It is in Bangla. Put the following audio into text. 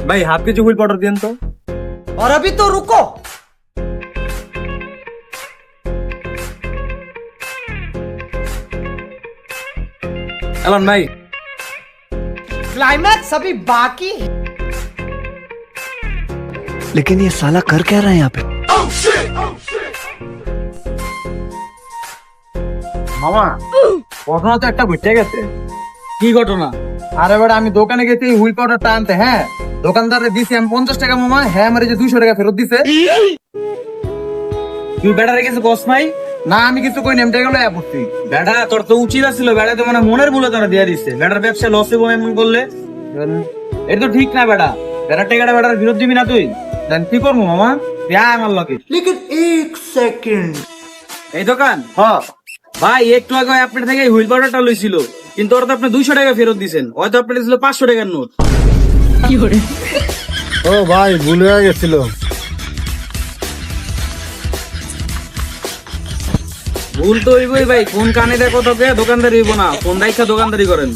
ভাই হাফ কেজি হুইল পাউডার দিন তো। और अभी तो रुको। এলান ভাই क्लाइमैक्स अभी बाकी है। लेकिन ये साला कर क्या रहा है यहाँ पे? মামা ঘটনা তো একটা ঘটে গেছে। কি ঘটনা? আর এবার আমি দোকানে গেছি হুইল পাউডারটা আনতে, হ্যাঁ দোকানদারে দিছি আমি 50 টাকা, মামা হ্যাঁ আমার যে 200 টাকা ফেরত দিছে। তুই বেটারে কিছু কস নাই? না আমি কিছু কই নেম টাকা লয়া পড়ছি। বেটা তোর তো উচিত ছিল, বেটা তো মানে মনের ভুলে তারা দিয়ে দিচ্ছে। বেটার ব্যবসা লস হইব এমন করলে এটা তো ঠিক না। বেটা বেটার টাকাটা বেটার ফেরত দিবি না তুই? দেন কি করবো মামা? দেয়া আমার লগে लेकिन एक सेकंड। এই দোকান। হ্যাঁ ভাই একটু আগে আপনার থেকে হুইল পাউডারটা লইছিল, কিন্তু ওরা তো আপনি 200 টাকা ফেরত দিছেন, হয়তো আপনার ছিল 500 টাকার নোট। ও ভাই ভুল হয়ে গেছিল। ভুল তো হইবই ভাই, কোন কানে দেখো তোকে দোকানদারি হইব না, কোন দায়িত্ব দোকানদারি করেন।